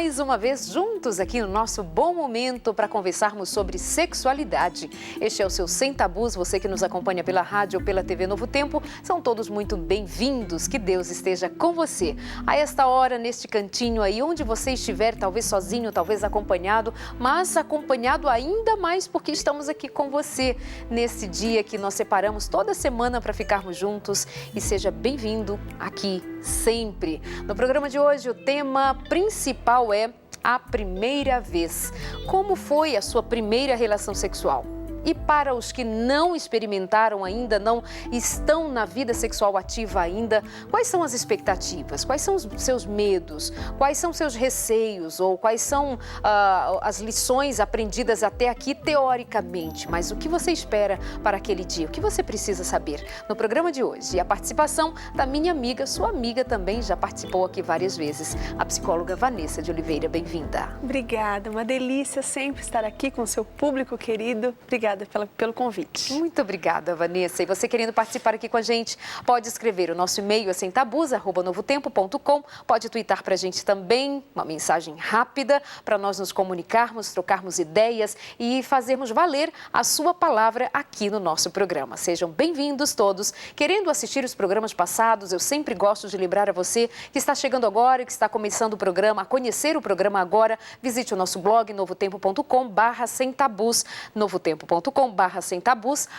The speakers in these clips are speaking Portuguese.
mais uma vez juntos aqui no nosso Bom Momento para conversarmos sobre sexualidade. Este é o seu Sem Tabus, você que nos acompanha pela rádio ou pela TV Novo Tempo, são todos muito bem-vindos, que Deus esteja com você. A esta hora, neste cantinho aí, onde você estiver, talvez sozinho, talvez acompanhado, mas acompanhado ainda mais porque estamos aqui com você nesse dia que nós separamos toda semana para ficarmos juntos, e seja bem-vindo aqui sempre. No programa de hoje, o tema principal é a primeira vez. Como foi a sua primeira relação sexual? E para os que não experimentaram ainda, não estão na vida sexual ativa ainda, quais são as expectativas? Quais são os seus medos? Quais são seus receios? Ou quais são as lições aprendidas até aqui teoricamente? Mas o que você espera para aquele dia? O que você precisa saber? No programa de hoje, e a participação da minha amiga, sua amiga também já participou aqui várias vezes, a psicóloga Vanessa de Oliveira. Bem-vinda. Obrigada, uma delícia sempre estar aqui com o seu público querido. Obrigada pelo convite. Muito obrigada, Vanessa. E você querendo participar aqui com a gente, pode escrever o nosso e-mail, semtabus@novotempo.com, pode twittar para a gente também, uma mensagem rápida, para nós nos comunicarmos, trocarmos ideias e fazermos valer a sua palavra aqui no nosso programa. Sejam bem-vindos todos. Querendo assistir os programas passados, eu sempre gosto de lembrar a você que está chegando agora, que está começando o programa, a conhecer o programa agora, visite o nosso blog novotempo.com/semtabus, novotempo.com/semtabus.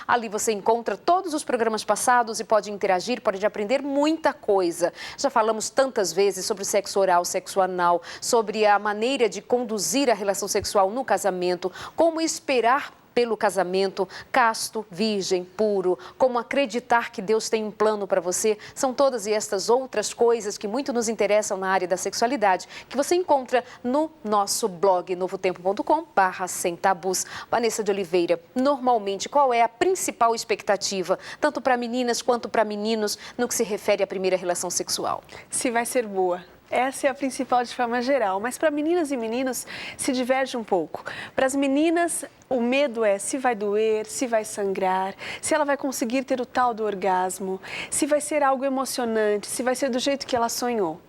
Ali você encontra todos os programas passados e pode interagir, pode aprender muita coisa. Já falamos tantas vezes sobre sexo oral, sexo anal, sobre a maneira de conduzir a relação sexual no casamento, como esperar pelo casamento, casto, virgem, puro, como acreditar que Deus tem um plano para você. São todas estas outras coisas que muito nos interessam na área da sexualidade, que você encontra no nosso blog novotempo.com/semtabus. Vanessa de Oliveira, normalmente qual é a principal expectativa, tanto para meninas quanto para meninos, no que se refere à primeira relação sexual? Se vai ser boa. Essa é a principal de forma geral, mas para meninas e meninos se diverge um pouco. Para as meninas, o medo é se vai doer, se vai sangrar, se ela vai conseguir ter o tal do orgasmo, se vai ser algo emocionante, se vai ser do jeito que ela sonhou.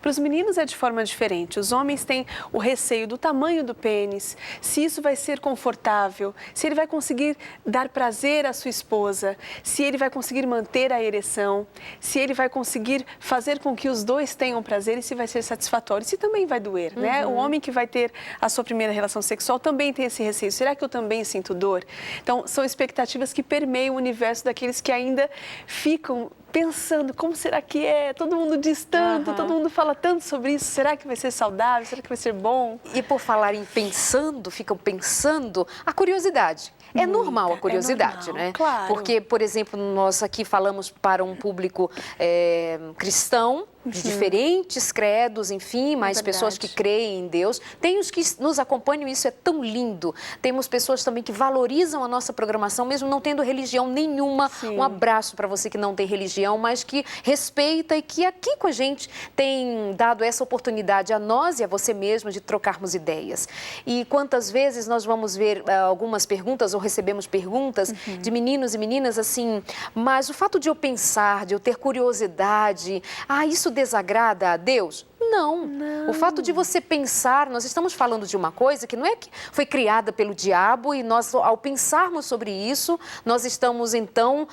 Para os meninos é de forma diferente. Os homens têm o receio do tamanho do pênis, se isso vai ser confortável, se ele vai conseguir dar prazer à sua esposa, se ele vai conseguir manter a ereção, se ele vai conseguir fazer com que os dois tenham prazer e se vai ser satisfatório, se também vai doer, O homem que vai ter a sua primeira relação sexual também tem esse receio. Será que eu também sinto dor? Então, são expectativas que permeiam o universo daqueles que ainda ficam pensando, como será que é? Todo mundo diz tanto, todo mundo fala tanto sobre isso. Será que vai ser saudável? Será que vai ser bom? E por falar em pensando, ficam pensando, a curiosidade. É normal a curiosidade, normal, né? Claro. Porque, por exemplo, nós aqui falamos para um público cristão, de diferentes credos, enfim, mas pessoas que creem em Deus. Tem os que nos acompanham, isso é tão lindo. Temos pessoas também que valorizam a nossa programação, mesmo não tendo religião nenhuma. Sim. Um abraço para você que não tem religião, mas que respeita e que aqui com a gente tem dado essa oportunidade a nós e a você mesmo de trocarmos ideias. E quantas vezes nós vamos ver algumas perguntas ou recebemos perguntas de meninos e meninas assim, mas o fato de eu pensar, de eu ter curiosidade, isso desagrada a Deus? Não. O fato de você pensar, nós estamos falando de uma coisa que não é que foi criada pelo diabo e nós, ao pensarmos sobre isso, nós estamos então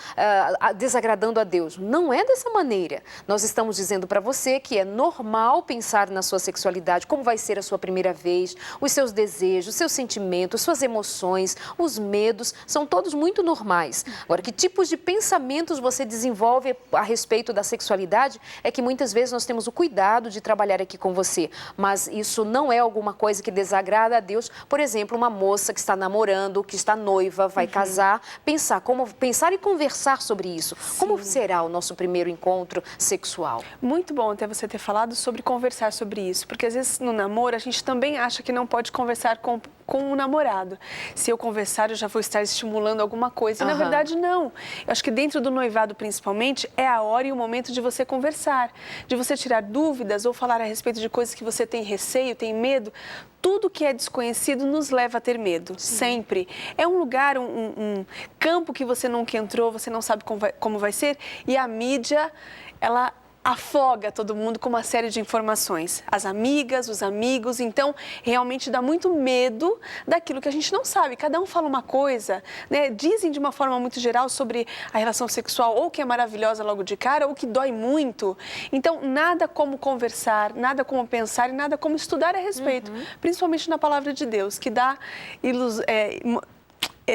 desagradando a Deus. Não é dessa maneira. Nós estamos dizendo para você que é normal pensar na sua sexualidade, como vai ser a sua primeira vez, os seus desejos, os seus sentimentos, suas emoções, os medos, são todos muito normais. Agora, que tipos de pensamentos você desenvolve a respeito da sexualidade é que muitas vezes nós temos o cuidado de trabalhar aqui com você, mas isso não é alguma coisa que desagrada a Deus. Por exemplo, uma moça que está namorando, que está noiva, vai casar, pensar e conversar sobre isso. Sim. Como será o nosso primeiro encontro sexual? Muito bom até você ter falado sobre conversar sobre isso, porque às vezes no namoro a gente também acha que não pode conversar com o namorado. Se eu conversar, eu já vou estar estimulando alguma coisa. E, na verdade, não. Eu acho que dentro do noivado, principalmente, é a hora e o momento de você conversar, de você tirar dúvidas ou falar a respeito de coisas que você tem receio, tem medo. Tudo que é desconhecido nos leva a ter medo, sempre. É um lugar, um campo que você nunca entrou, você não sabe como vai ser. E a mídia, ela afoga todo mundo com uma série de informações. As amigas, os amigos, então realmente dá muito medo daquilo que a gente não sabe. Cada um fala uma coisa, né? Dizem de uma forma muito geral sobre a relação sexual, ou que é maravilhosa logo de cara, ou que dói muito. Então, nada como conversar, nada como pensar e nada como estudar a respeito, principalmente na palavra de Deus, que dá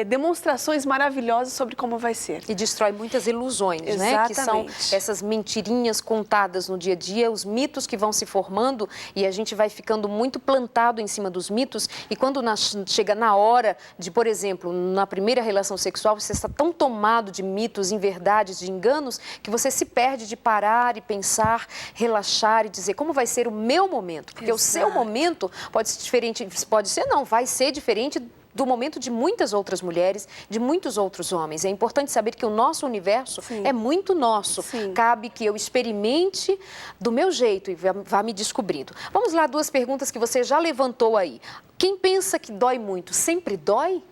demonstrações maravilhosas sobre como vai ser. E destrói muitas ilusões, Exatamente. né? Que são essas mentirinhas contadas no dia a dia, os mitos que vão se formando e a gente vai ficando muito plantado em cima dos mitos. E quando chega na hora de, por exemplo, na primeira relação sexual, você está tão tomado de mitos, inverdades, de enganos, que você se perde de parar e pensar, relaxar e dizer como vai ser o meu momento. Porque o seu momento pode ser diferente, vai ser diferente do momento de muitas outras mulheres, de muitos outros homens. É importante saber que o nosso universo é muito nosso. Cabe que eu experimente do meu jeito e vá me descobrindo. Vamos lá, 2 perguntas que você já levantou aí. Quem pensa que dói muito, sempre dói?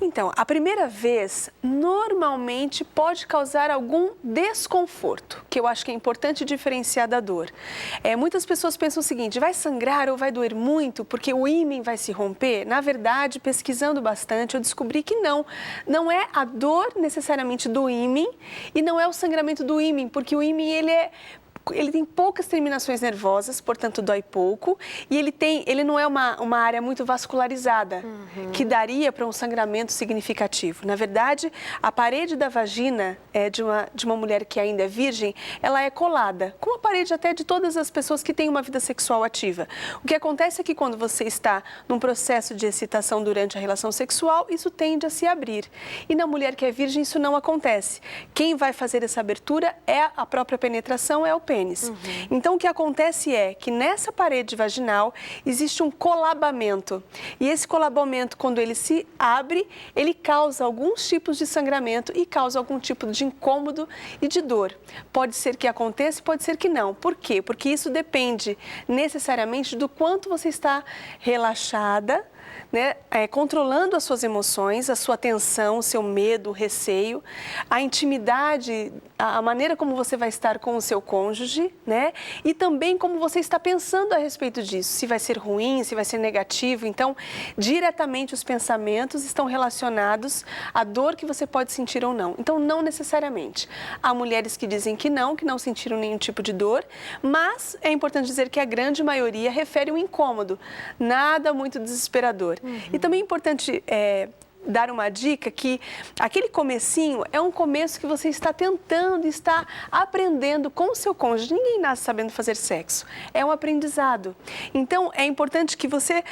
Então, a primeira vez normalmente pode causar algum desconforto, que eu acho que é importante diferenciar da dor. Muitas pessoas pensam o seguinte, vai sangrar ou vai doer muito porque o ímen vai se romper? Na verdade, pesquisando bastante, eu descobri que não é a dor necessariamente do ímen e não é o sangramento do ímen, porque o ímen ele tem poucas terminações nervosas, portanto dói pouco, e ele não é uma área muito vascularizada, que daria para um sangramento significativo. Na verdade, a parede da vagina de uma mulher que ainda é virgem, ela é colada, como a parede até de todas as pessoas que têm uma vida sexual ativa. O que acontece é que quando você está num processo de excitação durante a relação sexual, isso tende a se abrir. E na mulher que é virgem, isso não acontece. Quem vai fazer essa abertura é a própria penetração, é o pênis. Então, o que acontece é que nessa parede vaginal existe um colabamento. E esse colabamento, quando ele se abre, ele causa alguns tipos de sangramento e causa algum tipo de incômodo e de dor. Pode ser que aconteça, pode ser que não. Por quê? Porque isso depende necessariamente do quanto você está relaxada, né, controlando as suas emoções, a sua tensão, o seu medo, o receio, a intimidade, a maneira como você vai estar com o seu cônjuge, né, e também como você está pensando a respeito disso, se vai ser ruim, se vai ser negativo. Então, diretamente os pensamentos estão relacionados à dor que você pode sentir ou não. Então, não necessariamente. Há mulheres que dizem que não sentiram nenhum tipo de dor, mas é importante dizer que a grande maioria refere um incômodo, nada muito desesperador. E também é importante dar uma dica que aquele comecinho é um começo que você está tentando, está aprendendo com o seu cônjuge. Ninguém nasce sabendo fazer sexo. É um aprendizado. Então, é importante que você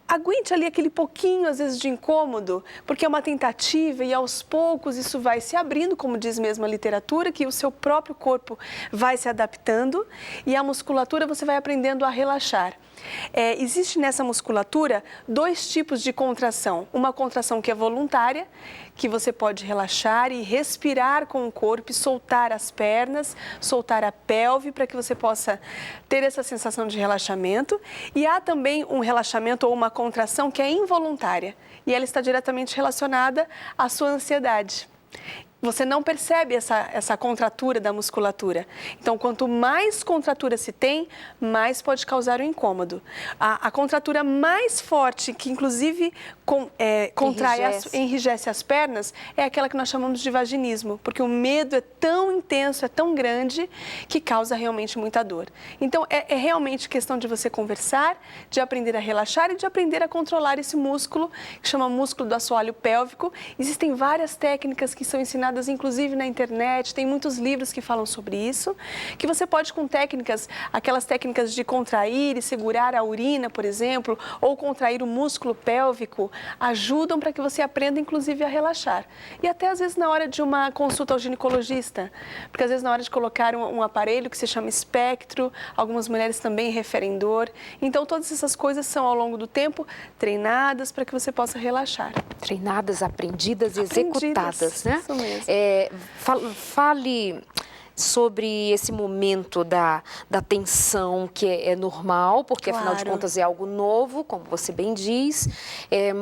aguente ali aquele pouquinho, às vezes, de incômodo, porque é uma tentativa e aos poucos isso vai se abrindo, como diz mesmo a literatura, que o seu próprio corpo vai se adaptando e a musculatura você vai aprendendo a relaxar. Existe nessa musculatura 2 tipos de contração. Uma contração que é voluntária, que você pode relaxar e respirar com o corpo e soltar as pernas, soltar a pelve para que você possa ter essa sensação de relaxamento. E há também um relaxamento ou uma contração que é involuntária e ela está diretamente relacionada à sua ansiedade. Você não percebe essa contratura da musculatura. Então, quanto mais contratura se tem, mais pode causar um incômodo. A contratura mais forte, que inclusive enrijece as pernas, é aquela que nós chamamos de vaginismo, porque o medo é tão intenso, é tão grande, que causa realmente muita dor. Então, é realmente questão de você conversar, de aprender a relaxar e de aprender a controlar esse músculo, que chama músculo do assoalho pélvico. Existem várias técnicas que são ensinadas inclusive na internet, tem muitos livros que falam sobre isso, que você pode com técnicas, aquelas técnicas de contrair e segurar a urina, por exemplo, ou contrair o músculo pélvico, ajudam para que você aprenda inclusive a relaxar. E até às vezes na hora de uma consulta ao ginecologista, porque às vezes na hora de colocar um aparelho que se chama espectro, algumas mulheres também referem dor. Então todas essas coisas são ao longo do tempo treinadas para que você possa relaxar. Treinadas, aprendidas e executadas, né? Isso mesmo. Fale sobre esse momento da tensão, que é normal, porque afinal de contas é algo novo, como você bem diz,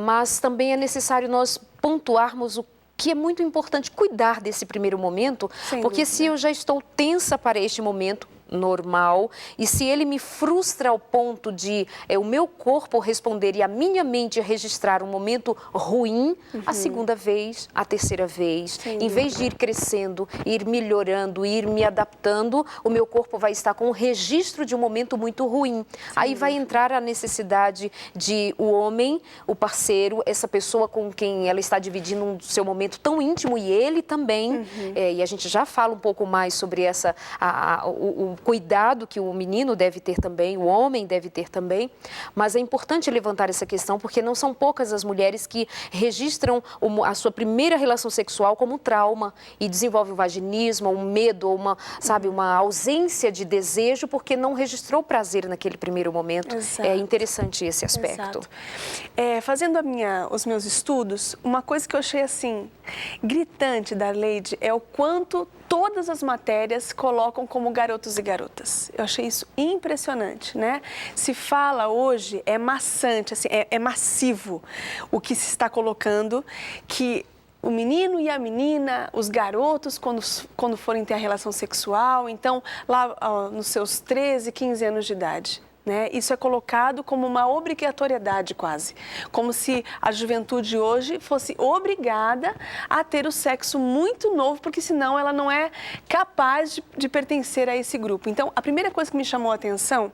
mas também é necessário nós pontuarmos o que é muito importante cuidar desse primeiro momento, porque se eu já estou tensa para este momento, normal, e se ele me frustra ao ponto de o meu corpo responder e a minha mente registrar um momento ruim, a segunda vez, a terceira vez, em vez de ir crescendo, ir melhorando, ir me adaptando, o meu corpo vai estar com um registro de um momento muito ruim. Aí vai entrar a necessidade de o homem, o parceiro, essa pessoa com quem ela está dividindo um seu momento tão íntimo, e ele também, e a gente já fala um pouco mais sobre o cuidado que o menino deve ter também, o homem deve ter também, mas é importante levantar essa questão porque não são poucas as mulheres que registram a sua primeira relação sexual como um trauma e desenvolvem um vaginismo, um medo, uma ausência de desejo porque não registrou prazer naquele primeiro momento. Exato. É interessante esse aspecto. Fazendo os meus estudos, uma coisa que eu achei assim gritante da Leide é o quanto todas as matérias colocam como garotos e garotas. Eu achei isso impressionante, né? Se fala hoje, é maçante, assim, é massivo o que se está colocando, que o menino e a menina, os garotos, quando forem ter a relação sexual, então lá nos seus 13, 15 anos de idade. Né? Isso é colocado como uma obrigatoriedade quase, como se a juventude hoje fosse obrigada a ter o sexo muito novo, porque senão ela não é capaz de pertencer a esse grupo. Então, a primeira coisa que me chamou a atenção,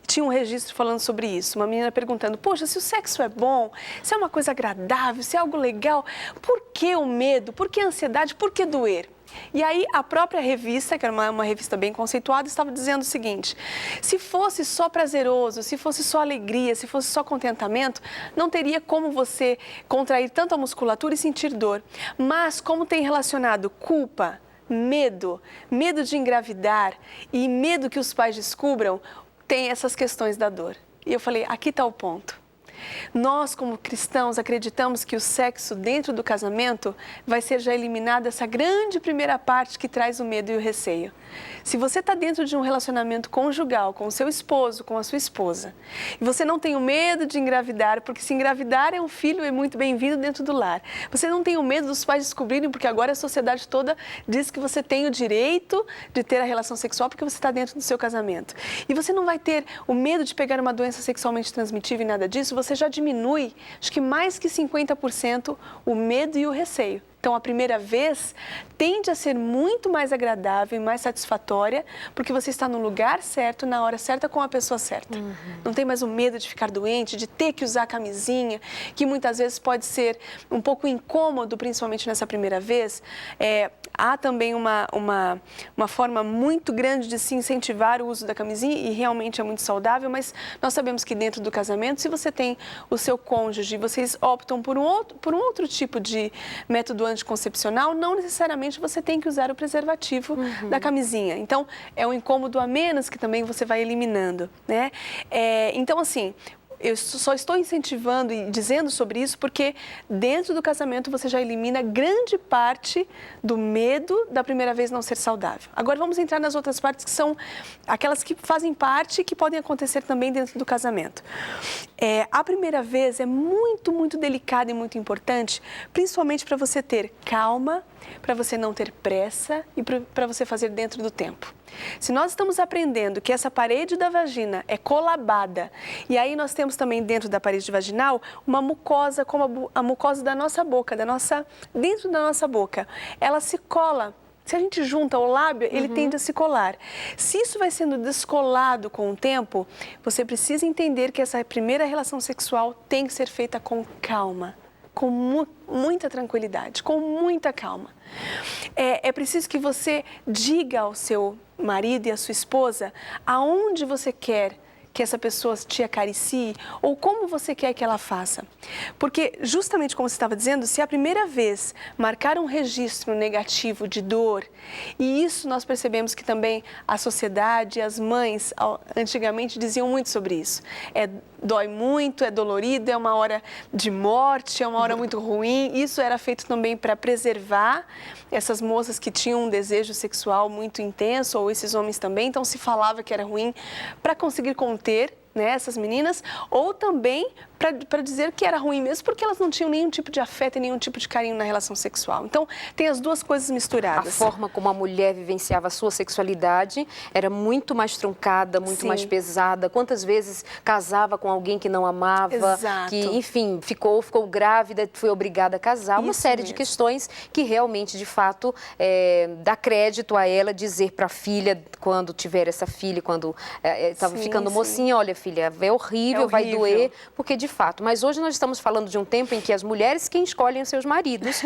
tinha um registro falando sobre isso, uma menina perguntando, poxa, se o sexo é bom, se é uma coisa agradável, se é algo legal, por que o medo, por que a ansiedade, por que doer? E aí a própria revista, que era uma revista bem conceituada, estava dizendo o seguinte, se fosse só prazeroso, se fosse só alegria, se fosse só contentamento, não teria como você contrair tanto a musculatura e sentir dor. Mas como tem relacionado culpa, medo de engravidar e medo que os pais descubram, tem essas questões da dor. E eu falei, aqui está o ponto. Nós, como cristãos, acreditamos que o sexo dentro do casamento vai ser já eliminada essa grande primeira parte que traz o medo e o receio. Se você está dentro de um relacionamento conjugal com o seu esposo, com a sua esposa, e você não tem o medo de engravidar, porque se engravidar é um filho é muito bem-vindo dentro do lar. Você não tem o medo dos pais descobrirem, porque agora a sociedade toda diz que você tem o direito de ter a relação sexual porque você está dentro do seu casamento. E você não vai ter o medo de pegar uma doença sexualmente transmitível e nada disso, você já diminui, acho que mais que 50% o medo e o receio. Então, a primeira vez tende a ser muito mais agradável e mais satisfatória, porque você está no lugar certo, na hora certa, com a pessoa certa. Não tem mais o medo de ficar doente, de ter que usar a camisinha, que muitas vezes pode ser um pouco incômodo, principalmente nessa primeira vez. Há também uma forma muito grande de se incentivar o uso da camisinha e realmente é muito saudável, mas nós sabemos que dentro do casamento, se você tem o seu cônjuge, vocês optam por um outro tipo de método anticoncepcional, não necessariamente você tem que usar o preservativo da camisinha. Então, é um incômodo a menos que também você vai eliminando, né? Então, assim, eu só estou incentivando e dizendo sobre isso porque dentro do casamento você já elimina grande parte do medo da primeira vez não ser saudável. Agora vamos entrar nas outras partes que são aquelas que fazem parte e que podem acontecer também dentro do casamento. A primeira vez é muito, muito delicada e muito importante, principalmente para você ter calma, para você não ter pressa e para você fazer dentro do tempo. Se nós estamos aprendendo que essa parede da vagina é colabada e aí nós temos também dentro da parede vaginal uma mucosa como a mucosa da nossa boca, dentro da nossa boca, ela se cola. Se a gente junta o lábio, ele tende a se colar. Se isso vai sendo descolado com o tempo, você precisa entender que essa primeira relação sexual tem que ser feita com calma, com muita tranquilidade, com muita calma. É preciso que você diga ao seu marido e à sua esposa aonde você quer que essa pessoa te acaricie ou como você quer que ela faça. Porque, justamente como você estava dizendo, se a primeira vez marcar um registro negativo de dor, e isso nós percebemos que também a sociedade, as mães, antigamente diziam muito sobre isso. Dói muito, é dolorido, é uma hora de morte, é uma hora muito ruim. Isso era feito também para preservar essas moças que tinham um desejo sexual muito intenso, ou esses homens também, então se falava que era ruim para conseguir conter, né, essas meninas, ou também para dizer que era ruim mesmo, porque elas não tinham nenhum tipo de afeto e nenhum tipo de carinho na relação sexual. Então, tem as duas coisas misturadas. A forma como a mulher vivenciava a sua sexualidade era muito mais truncada, muito mais pesada. Quantas vezes casava com alguém que não amava, que, enfim, ficou grávida, foi obrigada a casar. Uma série de questões que realmente, de fato, dá crédito a ela dizer para a filha, quando tiver essa filha, quando estava ficando mocinha, olha, filha, é horrível, vai doer, porque de fato. Mas hoje nós estamos falando de um tempo em que as mulheres quem escolhem os seus maridos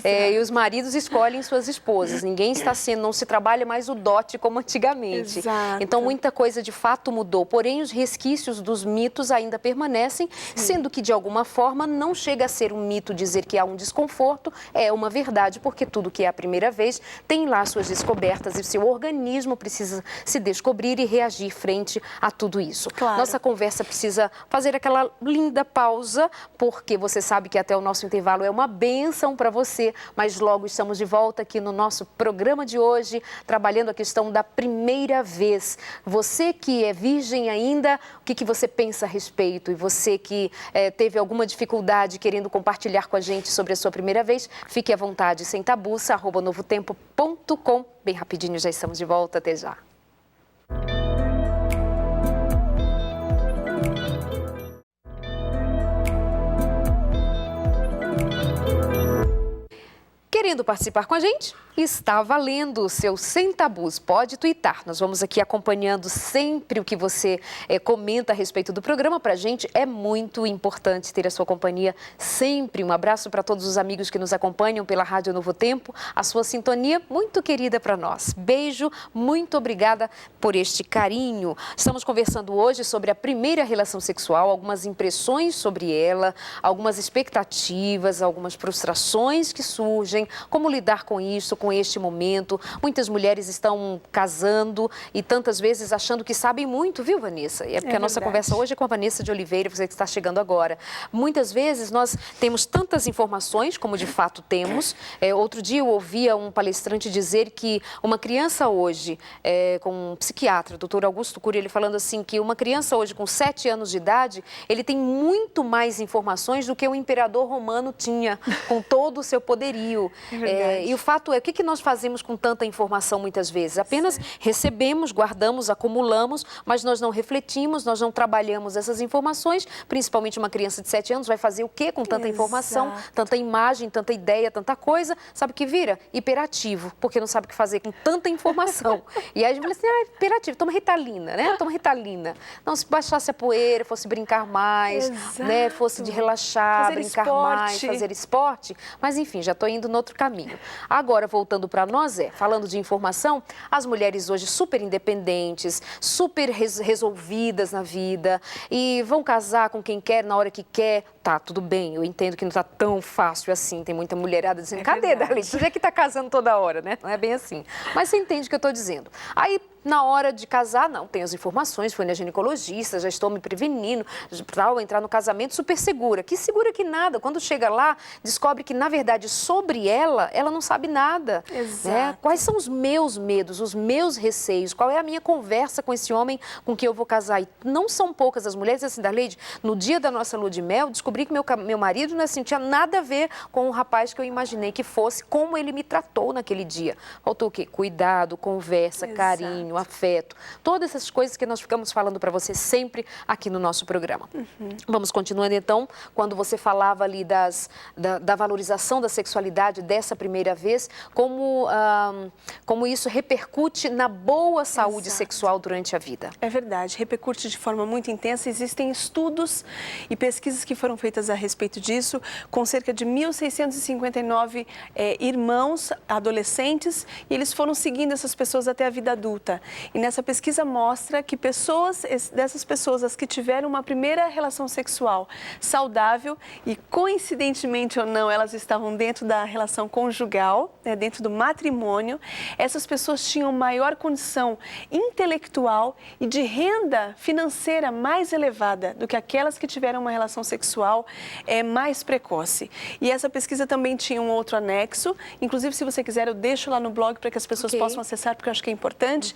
e os maridos escolhem suas esposas. Ninguém não se trabalha mais o dote como antigamente. Então muita coisa de fato mudou, porém os resquícios dos mitos ainda permanecem, sendo que de alguma forma não chega a ser um mito dizer que há um desconforto, é uma verdade, porque tudo que é a primeira vez tem lá suas descobertas e seu organismo precisa se descobrir e reagir frente a tudo isso. Nossa conversa precisa fazer aquela linda pausa, porque você sabe que até o nosso intervalo é uma bênção para você, mas logo estamos de volta aqui no nosso programa de hoje, trabalhando a questão da primeira vez. Você que é virgem ainda, o que você pensa a respeito? E você que teve alguma dificuldade querendo compartilhar com a gente sobre a sua primeira vez, fique à vontade, sem tabus, @novotempo.com. Bem rapidinho, já estamos de volta, até já. Querendo participar com a gente? Está valendo o seu Sem Tabus. Pode tuitar. Nós vamos aqui acompanhando sempre o que você comenta a respeito do programa. Para a gente é muito importante ter a sua companhia sempre. Um abraço para todos os amigos que nos acompanham pela Rádio Novo Tempo. A sua sintonia muito querida para nós. Beijo, muito obrigada por este carinho. Estamos conversando hoje sobre a primeira relação sexual, algumas impressões sobre ela, algumas expectativas, algumas frustrações que surgem. Como lidar com isso, com este momento? Muitas mulheres estão casando e tantas vezes achando que sabem muito, viu, Vanessa? E é porque a nossa conversa hoje é com a Vanessa de Oliveira, você que está chegando agora. Muitas vezes nós temos tantas informações, como de fato temos. Outro dia eu ouvia um palestrante dizer que uma criança hoje, com um psiquiatra, o doutor Augusto Cury, ele falando assim, que uma criança hoje com 7 anos de idade, ele tem muito mais informações do que o imperador romano tinha, com todo o seu poderio. E o fato é, o que nós fazemos com tanta informação muitas vezes? Apenas recebemos, guardamos, acumulamos, mas nós não refletimos, nós não trabalhamos essas informações, principalmente uma criança de 7 anos vai fazer o quê com tanta informação, tanta imagem, tanta ideia, tanta coisa? Sabe o que vira? Hiperativo, porque não sabe o que fazer com tanta informação. E aí a gente fala assim, hiperativo, toma Ritalina, né? Toma Ritalina. Não, se baixasse a poeira, fosse brincar mais, né? Fosse de relaxar, fazer brincar mais, fazer esporte, mas enfim, já estou indo no outro caminho. Agora, voltando para nós, falando de informação, as mulheres hoje super independentes, super resolvidas na vida e vão casar com quem quer, na hora que quer. Tá, tudo bem, eu entendo que não tá tão fácil assim, tem muita mulherada dizendo, cadê, Darlene? Você já que tá casando toda hora, né? Não é bem assim. Mas você entende o que eu tô dizendo. Aí, na hora de casar, não, tem as informações, fui na ginecologista, já estou me prevenindo, para entrar no casamento super segura. Que segura que nada. Quando chega lá, descobre que, na verdade, sobre ela não sabe nada. Né? Quais são os meus medos, os meus receios? Qual é a minha conversa com esse homem com quem eu vou casar? E não são poucas as mulheres, assim, Darlene, no dia da nossa lua de mel, descobri que meu marido não tinha nada a ver com o rapaz que eu imaginei que fosse, como ele me tratou naquele dia. Faltou o quê? Cuidado, conversa, carinho, afeto, todas essas coisas que nós ficamos falando para você sempre aqui no nosso programa. Vamos continuando então, quando você falava ali da valorização da sexualidade dessa primeira vez, como isso repercute na boa saúde sexual durante a vida. É verdade, repercute de forma muito intensa. Existem estudos e pesquisas que foram feitas a respeito disso, com cerca de 1.659 irmãos adolescentes, e eles foram seguindo essas pessoas até a vida adulta. E nessa pesquisa mostra que dessas pessoas, as que tiveram uma primeira relação sexual saudável, e coincidentemente ou não, elas estavam dentro da relação conjugal, né, dentro do matrimônio, essas pessoas tinham maior condição intelectual e de renda financeira mais elevada do que aquelas que tiveram uma relação sexual mais precoce. E essa pesquisa também tinha um outro anexo, inclusive se você quiser eu deixo lá no blog para que as pessoas possam acessar, porque eu acho que é importante,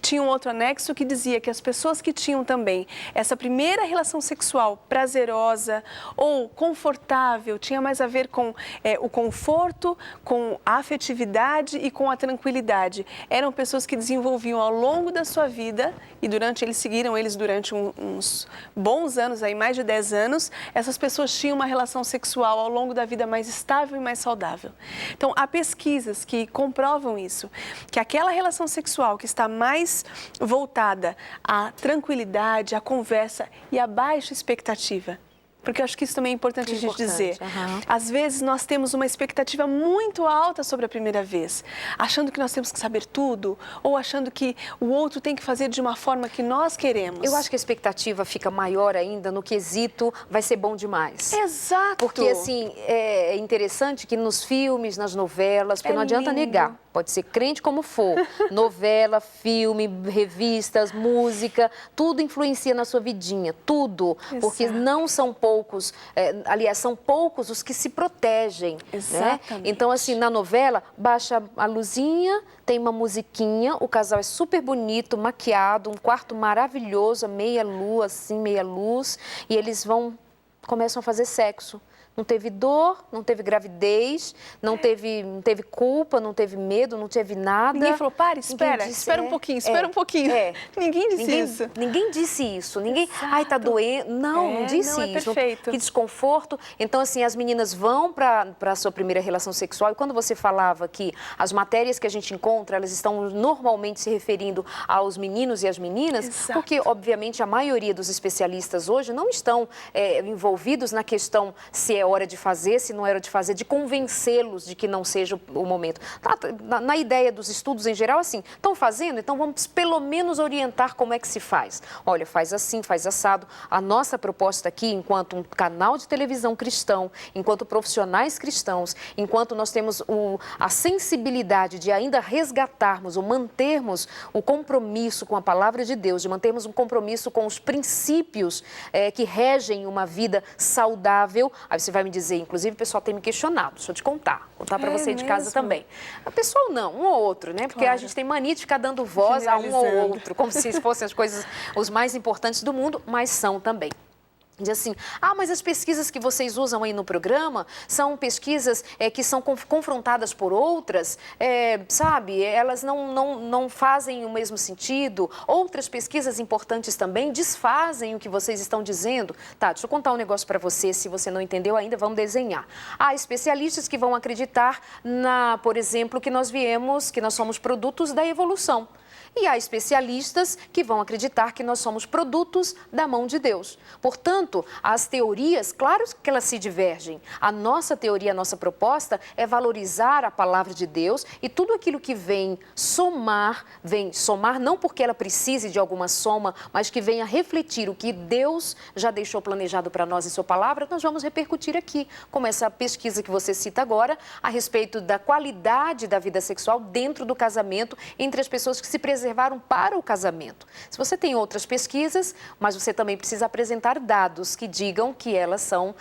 tinha um outro anexo que dizia que as pessoas que tinham também essa primeira relação sexual prazerosa ou confortável, tinha mais a ver com o conforto, com a afetividade e com a tranquilidade. Eram pessoas que desenvolviam ao longo da sua vida, e eles seguiram eles durante uns bons anos, aí mais de 10 anos, essas pessoas tinham uma relação sexual ao longo da vida mais estável e mais saudável. Então, há pesquisas que comprovam isso, que aquela relação sexual que está mais voltada à tranquilidade, à conversa e à baixa expectativa. Porque eu acho que isso também é importante a gente dizer. Às vezes nós temos uma expectativa muito alta sobre a primeira vez, achando que nós temos que saber tudo, ou achando que o outro tem que fazer de uma forma que nós queremos. Eu acho que a expectativa fica maior ainda no quesito vai ser bom demais. Exato. Porque, assim, é interessante que nos filmes, nas novelas, porque não adianta negar, pode ser crente como for, novela, filme, revistas, música, tudo influencia na sua vidinha, tudo. Exato. Porque não são poucos, aliás, são poucos os que se protegem. Exatamente. Né? Então, assim, na novela, baixa a luzinha, tem uma musiquinha, o casal é super bonito, maquiado, um quarto maravilhoso, meia lua, assim, meia luz, e eles começam a fazer sexo. Não teve dor, não teve gravidez, não teve culpa, não teve medo, não teve nada. Ninguém falou, espera um pouquinho, espera um pouquinho. Ninguém disse isso. Ninguém disse isso. Ninguém, ai, tá doendo. Não disse não, isso. Perfeito. Que desconforto. Então, assim, as meninas vão para a sua primeira relação sexual. E quando você falava que as matérias que a gente encontra, elas estão normalmente se referindo aos meninos e às meninas, Exato. Porque, obviamente, a maioria dos especialistas hoje não estão envolvidos na questão se é hora de fazer, se não é hora de fazer, de convencê-los de que não seja o momento. Na ideia dos estudos em geral, assim, estão fazendo, então vamos pelo menos orientar como é que se faz. Olha, faz assim, faz assado. A nossa proposta aqui, enquanto um canal de televisão cristão, enquanto profissionais cristãos, enquanto nós temos a sensibilidade de ainda resgatarmos ou mantermos o compromisso com a palavra de Deus, de mantermos um compromisso com os princípios que regem uma vida saudável. Aí você vai me dizer, inclusive o pessoal tem me questionado, deixa eu te contar para você de casa também. O pessoal não, um ou outro, né? Porque a gente tem mania de ficar dando voz a um ou outro, como se fossem as coisas, os mais importantes do mundo, mas são também. Diz assim, mas as pesquisas que vocês usam aí no programa são pesquisas que são confrontadas por outras, sabe? Elas não fazem o mesmo sentido. Outras pesquisas importantes também desfazem o que vocês estão dizendo. Tá, deixa eu contar um negócio para você, se você não entendeu ainda, vamos desenhar. Há especialistas que vão acreditar, por exemplo, que nós somos produtos da evolução. E há especialistas que vão acreditar que nós somos produtos da mão de Deus. Portanto, as teorias, claro que elas se divergem. A nossa teoria, a nossa proposta é valorizar a palavra de Deus e tudo aquilo que vem somar não porque ela precise de alguma soma, mas que venha refletir o que Deus já deixou planejado para nós em sua palavra, nós vamos repercutir aqui, como essa pesquisa que você cita agora, a respeito da qualidade da vida sexual dentro do casamento, entre as pessoas que se preservaram para o casamento. Se você tem outras pesquisas, mas você também precisa apresentar dados que digam que elas são,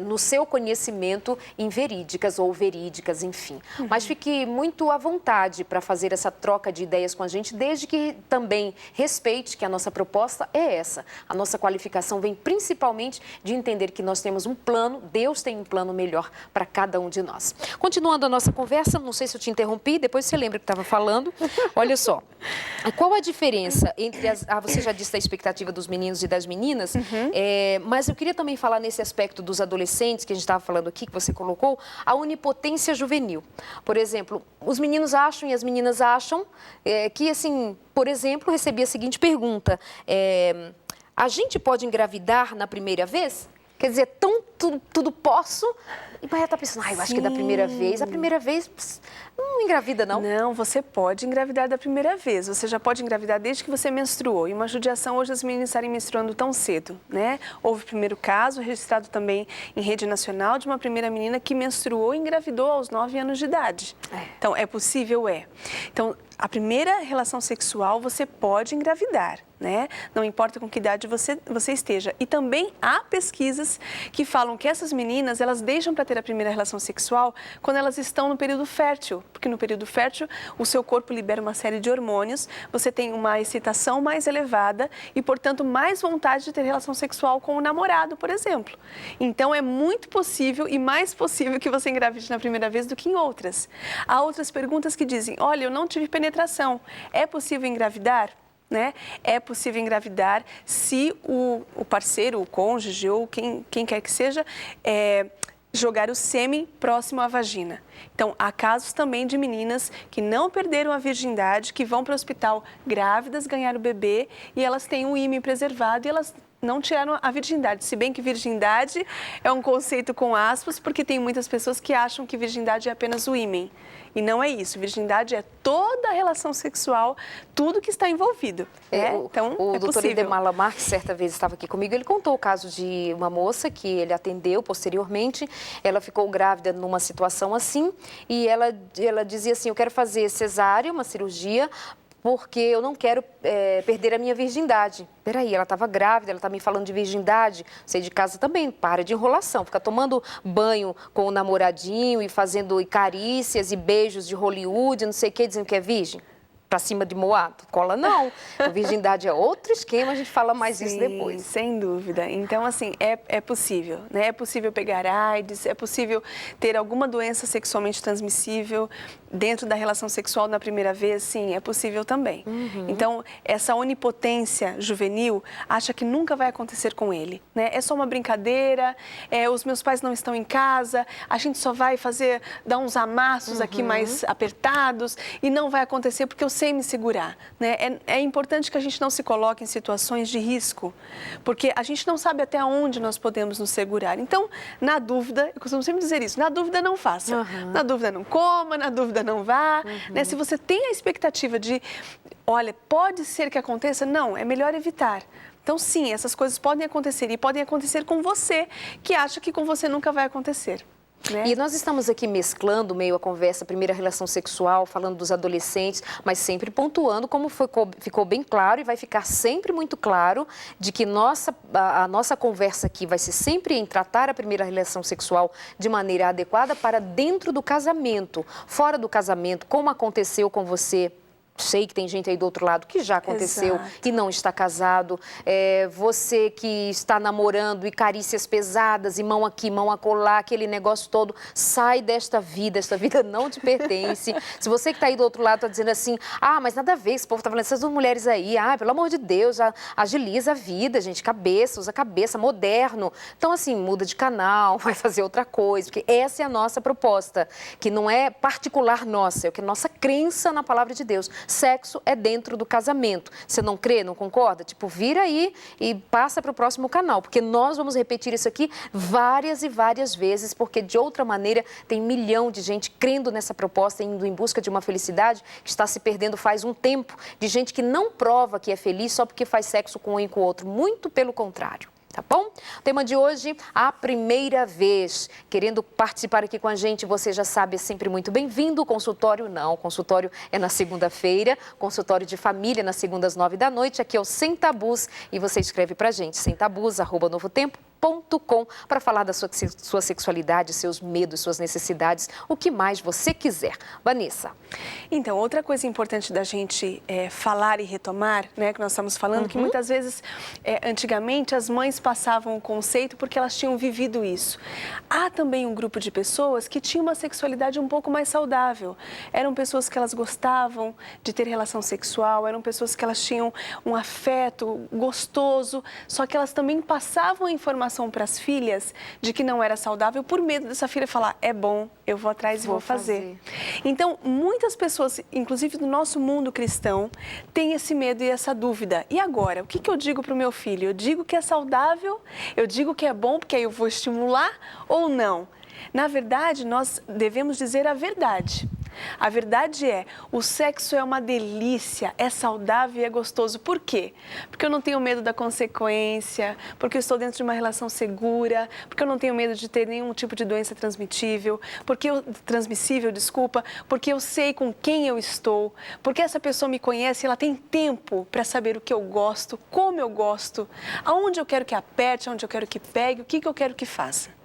no seu conhecimento, inverídicas ou verídicas, enfim. Mas fique muito à vontade para fazer essa troca de ideias com a gente, desde que também respeite que a nossa proposta é essa. A nossa qualificação vem principalmente de entender que nós temos um plano, Deus tem um plano melhor para cada um de nós. Continuando a nossa conversa, não sei se eu te interrompi, depois você lembra que estava falando. Olha só. Qual a diferença entre você já disse a expectativa dos meninos e das meninas, mas eu queria também falar nesse aspecto dos adolescentes, que a gente estava falando aqui, que você colocou, a onipotência juvenil. Por exemplo, os meninos acham e as meninas acham que, assim, por exemplo, recebi a seguinte pergunta, a gente pode engravidar na primeira vez? Quer dizer, tudo posso, mas ela está pensando, eu acho que da primeira vez não engravida, não? Não, você pode engravidar da primeira vez. Você já pode engravidar desde que você menstruou. E uma judiação hoje as meninas estarem menstruando tão cedo, né? Houve o primeiro caso, registrado também em rede nacional, de uma primeira menina que menstruou e engravidou aos 9 anos de idade. Então, é possível? É. Então, a primeira relação sexual você pode engravidar, né? Não importa com que idade você esteja. E também há pesquisas que falam que essas meninas, elas deixam para ter a primeira relação sexual quando elas estão no período fértil, porque no período fértil o seu corpo libera uma série de hormônios, você tem uma excitação mais elevada e, portanto, mais vontade de ter relação sexual com o namorado, por exemplo. Então, é muito possível e mais possível que você engravide na primeira vez do que em outras. Há outras perguntas que dizem, olha, eu não tive penetração, é possível engravidar? Né? É possível engravidar se o parceiro, o cônjuge ou quem quer que seja, jogar o sêmen próximo à vagina. Então, há casos também de meninas que não perderam a virgindade, que vão para o hospital grávidas, ganhar o bebê e elas têm o ímã preservado e elas não tiraram a virgindade, se bem que virgindade é um conceito com aspas, porque tem muitas pessoas que acham que virgindade é apenas o ímã. E não é isso, virgindade é toda a relação sexual, tudo que está envolvido. Então, o é doutor possível. Idemar Lamar, que certa vez estava aqui comigo, ele contou o caso de uma moça que ele atendeu posteriormente, ela ficou grávida numa situação assim, e ela dizia assim, eu quero fazer cesárea, uma cirurgia, porque eu não quero perder a minha virgindade. Peraí, ela estava grávida, ela está me falando de virgindade. Você de casa também, para de enrolação. Fica tomando banho com o namoradinho e fazendo carícias e beijos de Hollywood, não sei o que, dizendo que é virgem. Pra cima de Moato. Cola não. A virgindade é outro esquema, a gente fala mais disso depois. Sem dúvida. Então, assim, é possível, né? É possível pegar AIDS, é possível ter alguma doença sexualmente transmissível dentro da relação sexual na primeira vez, sim, é possível também. Então, essa onipotência juvenil acha que nunca vai acontecer com ele, né? É só uma brincadeira, os meus pais não estão em casa, a gente só vai dar uns amassos aqui mais apertados e não vai acontecer porque eu sei me segurar, né? É importante que a gente não se coloque em situações de risco, porque a gente não sabe até onde nós podemos nos segurar. Então, na dúvida, eu costumo sempre dizer isso, na dúvida não faça, na dúvida não coma, na dúvida não vá, né? Se você tem a expectativa de, olha, pode ser que aconteça, não, é melhor evitar. Então, sim, essas coisas podem acontecer e podem acontecer com você, que acha que com você nunca vai acontecer. Né? E nós estamos aqui mesclando meio a conversa, a primeira relação sexual, falando dos adolescentes, mas sempre pontuando como ficou bem claro e vai ficar sempre muito claro de que a nossa conversa aqui vai ser sempre em tratar a primeira relação sexual de maneira adequada para dentro do casamento, fora do casamento, como aconteceu com você. Sei que tem gente aí do outro lado que já aconteceu e não está casado. Você que está namorando e carícias pesadas e mão aqui, mão acolá, aquele negócio todo, sai desta vida, esta vida não te pertence. Se você que está aí do outro lado está dizendo assim, mas nada a ver, esse povo está falando, essas duas mulheres aí, pelo amor de Deus, já agiliza a vida, gente, usa cabeça, moderno. Então, assim, muda de canal, vai fazer outra coisa, porque essa é a nossa proposta, que não é particular nossa, é o que é nossa crença na palavra de Deus. Sexo é dentro do casamento. Você não crê, não concorda? Tipo, vira aí e passa para o próximo canal, porque nós vamos repetir isso aqui várias e várias vezes, porque de outra maneira tem 1 milhão de gente crendo nessa proposta, indo em busca de uma felicidade que está se perdendo faz um tempo, de gente que não prova que é feliz só porque faz sexo com um e com o outro, muito pelo contrário. Tá bom? O tema de hoje, a primeira vez. Querendo participar aqui com a gente, você já sabe, é sempre muito bem-vindo. O consultório não, o consultório é na segunda-feira, consultório de família nas segundas 9 da noite. Aqui é o Sem Tabus e você escreve pra gente, semtabus@novotempo.com, para falar da sua sexualidade, seus medos, suas necessidades, o que mais você quiser. Vanessa. Então, outra coisa importante da gente falar e retomar, né, que nós estamos falando, que muitas vezes, antigamente, as mães passavam o conceito porque elas tinham vivido isso. Há também um grupo de pessoas que tinham uma sexualidade um pouco mais saudável. Eram pessoas que elas gostavam de ter relação sexual, eram pessoas que elas tinham um afeto gostoso, só que elas também passavam a informação para as filhas de que não era saudável por medo dessa filha falar, é bom, eu vou atrás e vou fazer. Então, muitas pessoas, inclusive do nosso mundo cristão, têm esse medo e essa dúvida. E agora, o que eu digo para o meu filho? Eu digo que é saudável? Eu digo que é bom porque aí eu vou estimular ou não? Na verdade, nós devemos dizer a verdade. A verdade é, o sexo é uma delícia, é saudável e é gostoso. Por quê? Porque eu não tenho medo da consequência, porque eu estou dentro de uma relação segura, porque eu não tenho medo de ter nenhum tipo de doença transmissível, porque eu sei com quem eu estou, porque essa pessoa me conhece, ela tem tempo para saber o que eu gosto, como eu gosto, aonde eu quero que aperte, aonde eu quero que pegue, o que eu quero que faça.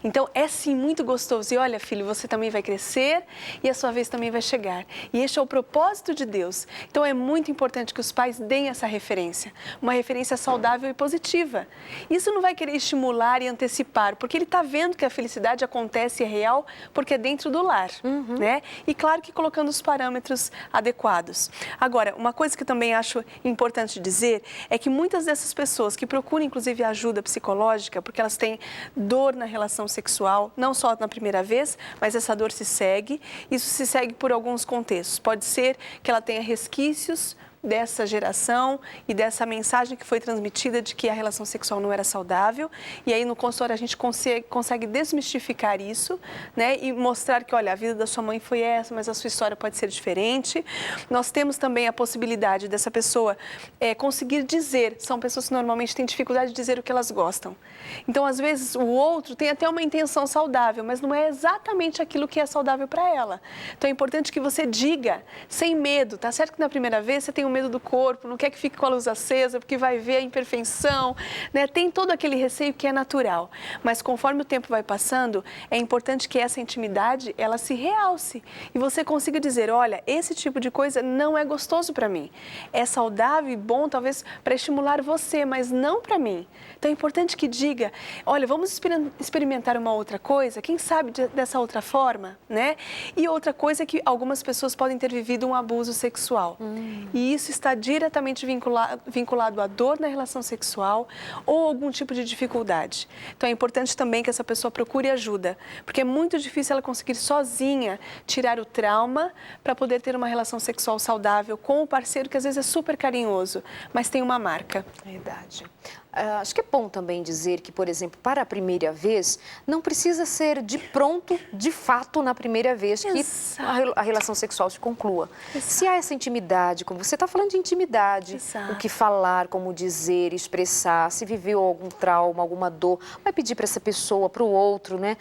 Então, é sim muito gostoso. E olha, filho, você também vai crescer e a sua vez também vai chegar. E este é o propósito de Deus. Então, é muito importante que os pais deem essa referência. Uma referência saudável e positiva. Isso não vai querer estimular e antecipar, porque ele está vendo que a felicidade acontece e é real, porque é dentro do lar, né? E claro que colocando os parâmetros adequados. Agora, uma coisa que eu também acho importante dizer é que muitas dessas pessoas que procuram, inclusive, ajuda psicológica, porque elas têm dor na relação sexual, não só na primeira vez, mas essa dor se segue. Isso se segue por alguns contextos. Pode ser que ela tenha resquícios dessa geração e dessa mensagem que foi transmitida de que a relação sexual não era saudável, e aí no consultório a gente consegue desmistificar isso, né, e mostrar que, olha, a vida da sua mãe foi essa, mas a sua história pode ser diferente. Nós temos também a possibilidade dessa pessoa conseguir dizer, são pessoas que normalmente têm dificuldade de dizer o que elas gostam. Então, às vezes, o outro tem até uma intenção saudável, mas não é exatamente aquilo que é saudável para ela. Então, é importante que você diga, sem medo, tá certo que na primeira vez você tem medo do corpo, não quer que fique com a luz acesa, porque vai ver a imperfeição, né? Tem todo aquele receio que é natural. Mas conforme o tempo vai passando, é importante que essa intimidade, ela se realce. E você consiga dizer, olha, esse tipo de coisa não é gostoso para mim. É saudável e bom, talvez, para estimular você, mas não para mim. Então, é importante que diga, olha, vamos experimentar uma outra coisa, quem sabe dessa outra forma, né? E outra coisa é que algumas pessoas podem ter vivido um abuso sexual. E isso está diretamente vinculado à dor na relação sexual ou algum tipo de dificuldade. Então, é importante também que essa pessoa procure ajuda, porque é muito difícil ela conseguir sozinha tirar o trauma para poder ter uma relação sexual saudável com o parceiro que às vezes é super carinhoso, mas tem uma marca. Verdade. Acho que é bom também dizer que, por exemplo, para a primeira vez, não precisa ser de pronto, de fato, na primeira vez que a relação sexual se conclua. Exato. Se há essa intimidade, como você está falando de intimidade, Exato. O que falar, como dizer, expressar, se viveu algum trauma, alguma dor, vai pedir para essa pessoa, para o outro, né?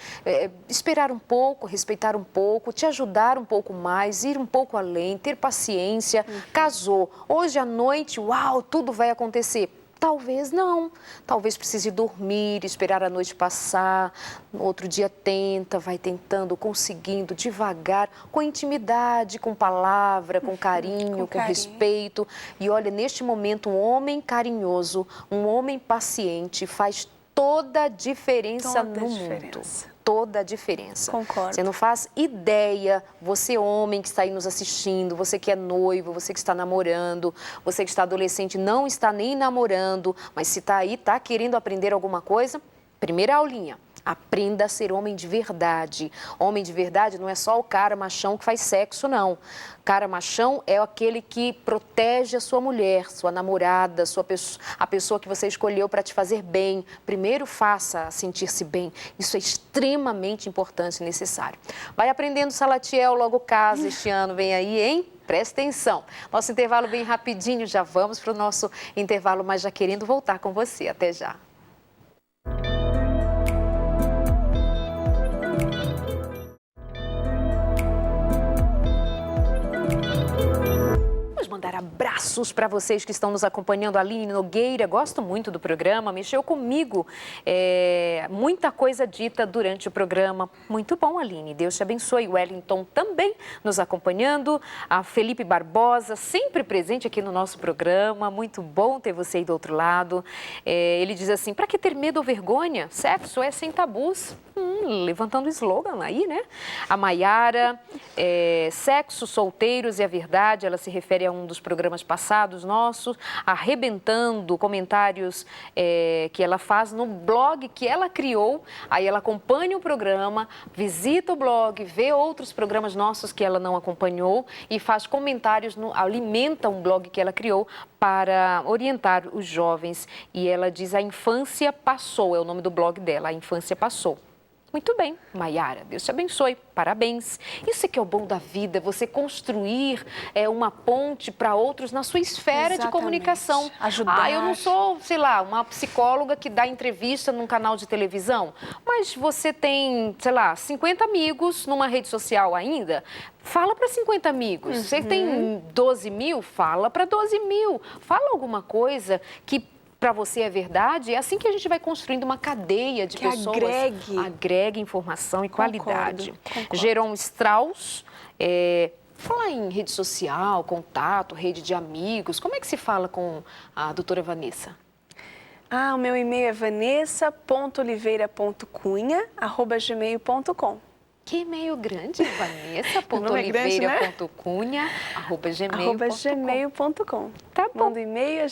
Esperar um pouco, respeitar um pouco, te ajudar um pouco mais, ir um pouco além, ter paciência. Casou, hoje à noite, uau, tudo vai acontecer. Talvez não, talvez precise dormir, esperar a noite passar, no outro dia tenta, vai tentando, conseguindo, devagar, com intimidade, com palavra, com carinho, com respeito. E olha, neste momento, um homem carinhoso, um homem paciente faz toda a diferença no mundo. Toda a diferença. Concordo. Você não faz ideia, você homem que está aí nos assistindo, você que é noivo, você que está namorando, você que está adolescente, não está nem namorando, mas se está aí, está querendo aprender alguma coisa, primeira aulinha. Aprenda a ser homem de verdade. Homem de verdade não é só o cara machão que faz sexo, não. Cara machão é aquele que protege a sua mulher, sua namorada, a pessoa que você escolheu para te fazer bem. Primeiro faça sentir-se bem. Isso é extremamente importante e necessário. Vai aprendendo Salatiel, logo casa este ano, vem aí, hein? Presta atenção. Nosso intervalo bem rapidinho, já vamos para o nosso intervalo, mas já querendo voltar com você. Até já. Mandar abraços para vocês que estão nos acompanhando. Aline Nogueira, gosto muito do programa, mexeu comigo. Muita coisa dita durante o programa. Muito bom, Aline, Deus te abençoe. O Wellington também nos acompanhando. A Felipe Barbosa, sempre presente aqui no nosso programa. Muito bom ter você aí do outro lado. Ele diz assim, para que ter medo ou vergonha? Sexo é sem tabus. Levantando o slogan aí, né? A Maiara, sexo, solteiros e a verdade, ela se refere a um dos programas passados nossos, arrebentando comentários que ela faz no blog que ela criou. Aí ela acompanha o programa, visita o blog, vê outros programas nossos que ela não acompanhou e faz comentários, alimenta um blog que ela criou para orientar os jovens. E ela diz, a infância passou, é o nome do blog dela, a infância passou. Muito bem, Maiara, Deus te abençoe, parabéns. Isso é que é o bom da vida, você construir uma ponte para outros na sua esfera de comunicação. Ajudar. Eu não sou, sei lá, uma psicóloga que dá entrevista num canal de televisão, mas você tem, sei lá, 50 amigos numa rede social ainda, fala para 50 amigos. Você tem 12 mil, fala para 12 mil. Fala alguma coisa que para você é verdade, é assim que a gente vai construindo uma cadeia de pessoas. Agregue informação e qualidade. Concordo. Jerome Strauss, falar em rede social, contato, rede de amigos, como é que se fala com a doutora Vanessa? O meu e-mail é vanessa.oliveira.cunha@gmail.com. Que e-mail grande, vanessa.oliveira.cunha@gmail.com. Tá bom. Manda e-mail,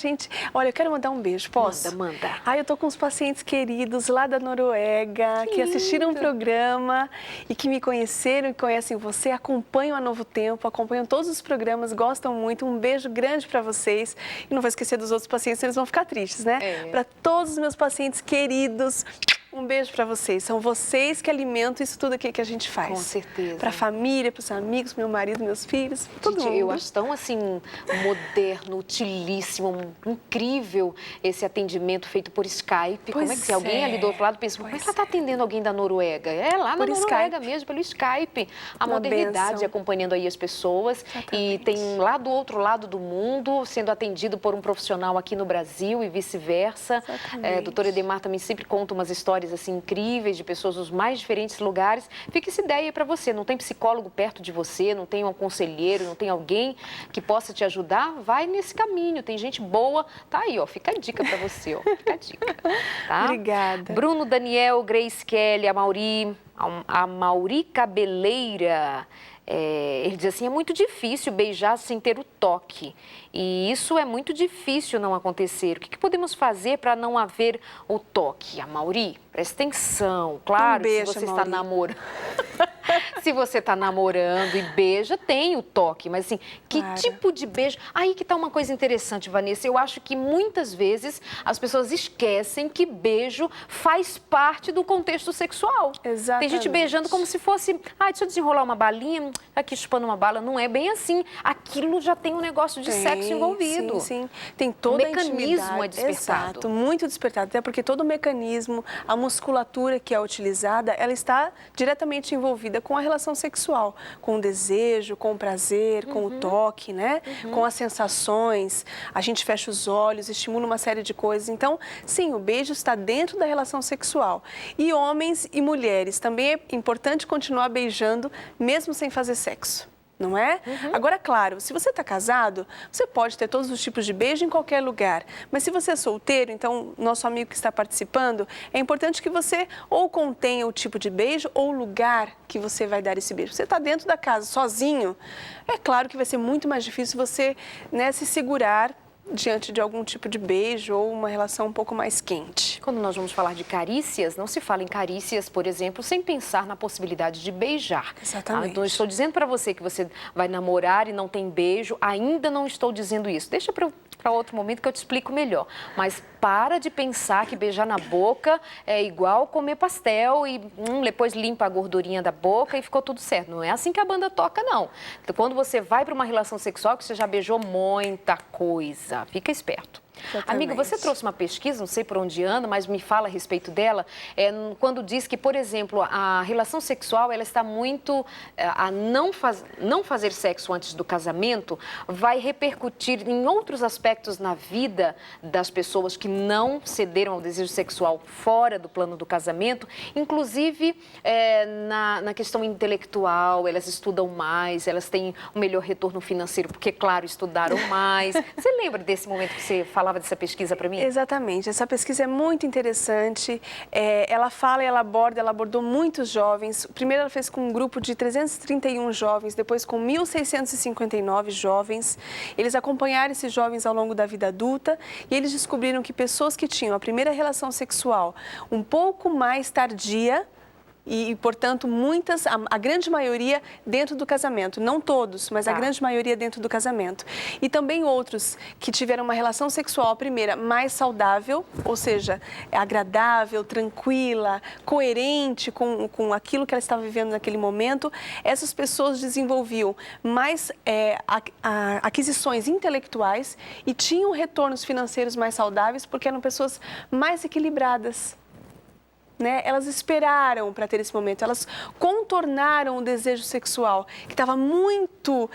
Olha, eu quero mandar um beijo, posso? Manda. Eu tô com uns pacientes queridos lá da Noruega, que assistiram o programa e que me conheceram e conhecem você, acompanham a Novo Tempo, acompanham todos os programas, gostam muito. Um beijo grande para vocês. E não vou esquecer dos outros pacientes, eles vão ficar tristes, né? Para todos os meus pacientes queridos, um beijo para vocês. São vocês que alimentam isso tudo aqui que a gente faz. Com certeza. Para a família, para os amigos, meu marido, meus filhos, todo mundo. Eu acho tão assim moderno, utilíssimo, incrível esse atendimento feito por Skype. Como é que alguém ali do outro lado pensa, como é que ela está atendendo alguém da Noruega? Lá na Noruega mesmo, pelo Skype. A modernidade acompanhando aí as pessoas. Exatamente. E tem lá do outro lado do mundo sendo atendido por um profissional aqui no Brasil e vice-versa. Doutora Edemar também sempre conta umas histórias assim incríveis de pessoas dos mais diferentes lugares. Fica essa ideia para você, não tem psicólogo perto de você, não tem um conselheiro, não tem alguém que possa te ajudar, vai nesse caminho, tem gente boa, tá aí, fica a dica para você, fica a dica. Tá? Obrigada. Bruno, Daniel, Grace Kelly, a Mauri Cabeleira, ele diz assim, é muito difícil beijar sem ter o toque. E isso é muito difícil não acontecer. O que podemos fazer para não haver o toque? Mauri, presta atenção. Claro, se você está namorando. Se você está namorando e beija, tem o toque. Mas assim, que tipo de beijo? Aí que está uma coisa interessante, Vanessa. Eu acho que muitas vezes as pessoas esquecem que beijo faz parte do contexto sexual. Exatamente. Tem gente beijando como se fosse, deixa eu desenrolar uma balinha, aqui chupando uma bala. Não é bem assim. Aquilo já tem um negócio de sexo envolvido. Sim. Tem todo o mecanismo é despertado. Exato, muito despertado. Até porque todo o mecanismo, a musculatura que é utilizada, ela está diretamente envolvida com a relação sexual, com o desejo, com o prazer, com o toque, né? Com as sensações. A gente fecha os olhos, estimula uma série de coisas. Então, sim, o beijo está dentro da relação sexual. E homens e mulheres, também é importante continuar beijando, mesmo sem fazer sexo. Não é? Agora, claro, se você está casado, você pode ter todos os tipos de beijo em qualquer lugar. Mas se você é solteiro, então, nosso amigo que está participando, é importante que você ou contenha o tipo de beijo ou o lugar que você vai dar esse beijo. Você está dentro da casa, sozinho, é claro que vai ser muito mais difícil você, se segurar diante de algum tipo de beijo ou uma relação um pouco mais quente. Quando nós vamos falar de carícias, não se fala em carícias, por exemplo, sem pensar na possibilidade de beijar. Exatamente. Então, estou dizendo para você que você vai namorar e não tem beijo, ainda não estou dizendo isso. Deixa para outro momento que eu te explico melhor. Mas para de pensar que beijar na boca é igual comer pastel e depois limpa a gordurinha da boca e ficou tudo certo. Não é assim que a banda toca, não. Então, quando você vai para uma relação sexual, que você já beijou muita coisa, fica esperto. Exatamente. Amiga, você trouxe uma pesquisa, não sei por onde anda, mas me fala a respeito dela, quando diz que, por exemplo, a relação sexual, ela está muito, a não fazer sexo antes do casamento vai repercutir em outros aspectos na vida das pessoas que não cederam ao desejo sexual fora do plano do casamento, inclusive na questão intelectual, elas estudam mais, elas têm um melhor retorno financeiro, porque, claro, estudaram mais. Você lembra desse momento que você falava dessa pesquisa para mim? Exatamente. Essa pesquisa é muito interessante. Ela abordou muitos jovens. Primeiro ela fez com um grupo de 331 jovens, depois com 1.659 jovens. Eles acompanharam esses jovens ao longo da vida adulta e eles descobriram que pessoas que tinham a primeira relação sexual um pouco mais tardia, e portanto, a grande maioria dentro do casamento. Não todos, mas a grande maioria dentro do casamento. E também outros que tiveram uma relação sexual, a primeira, mais saudável, ou seja, agradável, tranquila, coerente com aquilo que ela estava vivendo naquele momento. Essas pessoas desenvolviam mais aquisições intelectuais e tinham retornos financeiros mais saudáveis porque eram pessoas mais equilibradas. Né? Elas esperaram para ter esse momento, elas contornaram o desejo sexual, que estava muito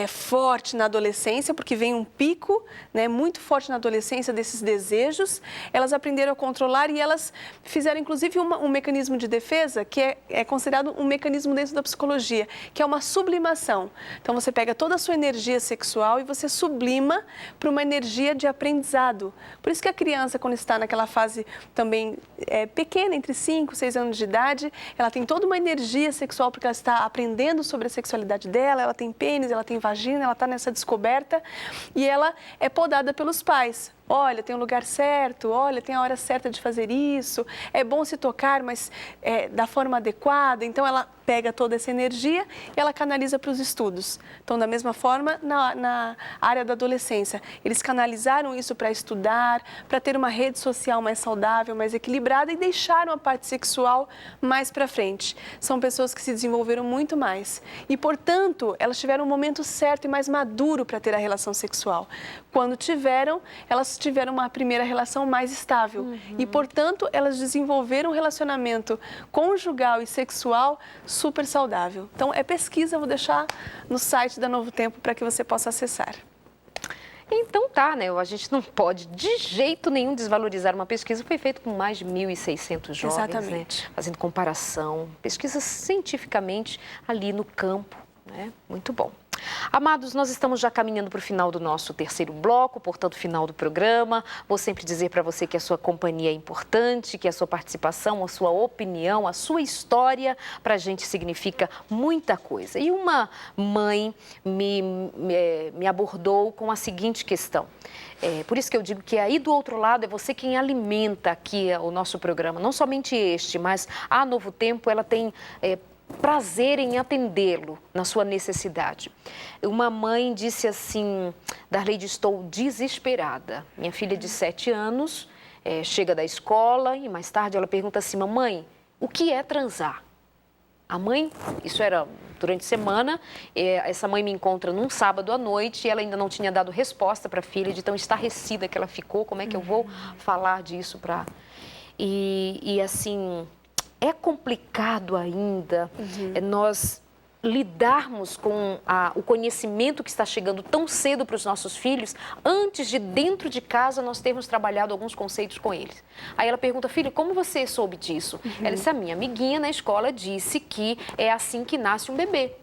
forte na adolescência, porque vem um pico, né, muito forte na adolescência desses desejos. Elas aprenderam a controlar e elas fizeram, inclusive, um mecanismo de defesa, que é considerado um mecanismo dentro da psicologia, que é uma sublimação. Então, você pega toda a sua energia sexual e você sublima para uma energia de aprendizado. Por isso que a criança, quando está naquela fase também pequena, entre 5 e 6 anos de idade, ela tem toda uma energia sexual porque ela está aprendendo sobre a sexualidade dela, ela tem pênis, ela tem vagina, ela está nessa descoberta e ela é podada pelos pais. Olha, tem um lugar certo, olha, tem a hora certa de fazer isso, é bom se tocar, mas da forma adequada. Então, ela pega toda essa energia e ela canaliza para os estudos. Então, da mesma forma, na área da adolescência, eles canalizaram isso para estudar, para ter uma rede social mais saudável, mais equilibrada e deixaram a parte sexual mais para frente. São pessoas que se desenvolveram muito mais e, portanto, elas tiveram um momento certo e mais maduro para ter a relação sexual. Quando tiveram, elas tiveram uma primeira relação mais estável e, portanto, elas desenvolveram um relacionamento conjugal e sexual super saudável. Então, é pesquisa, vou deixar no site da Novo Tempo para que você possa acessar. Então tá, né? A gente não pode de jeito nenhum desvalorizar uma pesquisa que foi feita com mais de 1.600 jovens, exatamente, né? Fazendo comparação, pesquisa cientificamente ali no campo, né? Muito bom. Amados, nós estamos já caminhando para o final do nosso terceiro bloco, portanto, final do programa. Vou sempre dizer para você que a sua companhia é importante, que a sua participação, a sua opinião, a sua história, para a gente significa muita coisa. E uma mãe me abordou com a seguinte questão. Por isso que eu digo que aí do outro lado é você quem alimenta aqui o nosso programa. Não somente este, mas a Novo Tempo, ela tem prazer em atendê-lo na sua necessidade. Uma mãe disse assim: Darleide, estou desesperada. Minha filha de 7 anos chega da escola e mais tarde ela pergunta assim: mamãe, o que é transar? A mãe, isso era durante a semana, essa mãe me encontra num sábado à noite e ela ainda não tinha dado resposta para a filha, de tão estarrecida que ela ficou. Como é que eu vou falar disso para... E assim... É complicado ainda nós lidarmos com o conhecimento que está chegando tão cedo para os nossos filhos, antes de dentro de casa nós termos trabalhado alguns conceitos com eles. Aí ela pergunta: filha, como você soube disso? Ela disse: a minha amiguinha na escola disse que é assim que nasce um bebê.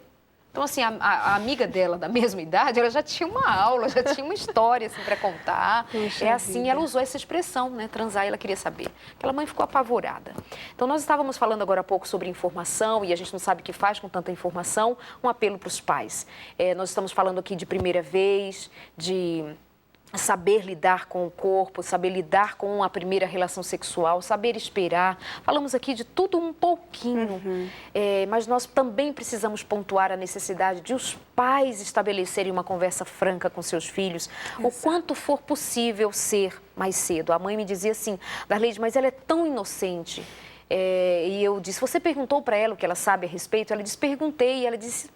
Então, assim, a amiga dela, da mesma idade, ela já tinha uma aula, já tinha uma história, assim, para contar. Puxa assim, vida. ela usou essa expressão, né? Transar, e ela queria saber. Aquela mãe ficou apavorada. Então, nós estávamos falando agora há pouco sobre informação, e a gente não sabe o que faz com tanta informação. Um apelo para os pais. Nós estamos falando aqui de primeira vez, de saber lidar com o corpo, saber lidar com a primeira relação sexual, saber esperar. Falamos aqui de tudo um pouquinho, mas nós também precisamos pontuar a necessidade de os pais estabelecerem uma conversa franca com seus filhos, o quanto for possível ser mais cedo. A mãe me dizia assim: Darleide, mas ela é tão inocente. E eu disse: você perguntou para ela o que ela sabe a respeito? Ela disse: perguntei. E ela disse: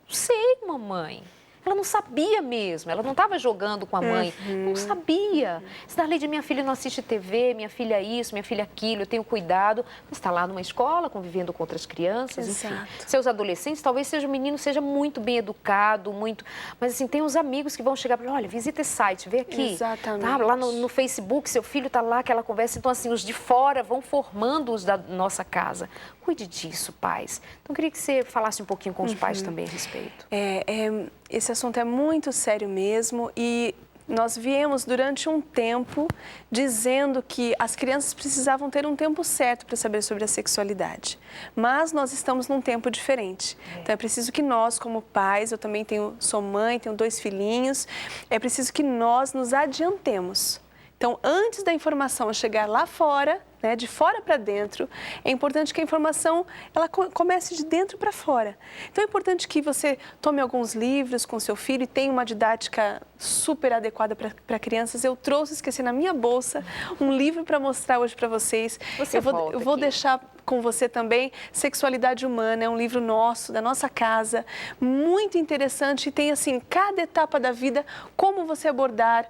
sei, mamãe. Ela não sabia mesmo, ela não estava jogando com a mãe, não sabia. Darleide, minha filha não assiste TV, minha filha é isso, minha filha é aquilo, eu tenho cuidado. Mas está lá numa escola, convivendo com outras crianças, enfim. Seus adolescentes, talvez seja um menino, seja muito bem educado, muito... Mas assim, tem uns amigos que vão chegar para ele: olha, visita esse site, vê aqui. Exatamente. Tá? Lá no Facebook, seu filho está lá, aquela conversa. Então, assim, os de fora vão formando os da nossa casa. Cuide disso, pais. Então, eu queria que você falasse um pouquinho com os pais também a respeito. Esse assunto é muito sério mesmo e nós viemos durante um tempo dizendo que as crianças precisavam ter um tempo certo para saber sobre a sexualidade. Mas nós estamos num tempo diferente. Então é preciso que nós, como pais, eu também sou mãe, tenho 2 filhinhos, é preciso que nós nos adiantemos. Então, antes da informação chegar lá fora, né, de fora para dentro, é importante que a informação ela comece de dentro para fora. Então é importante que você tome alguns livros com seu filho e tenha uma didática super adequada para crianças. Eu trouxe, esqueci na minha bolsa, um livro para mostrar hoje para vocês. Eu vou deixar com você também Sexualidade Humana, é um livro nosso, da nossa casa, muito interessante e tem assim, cada etapa da vida, como você abordar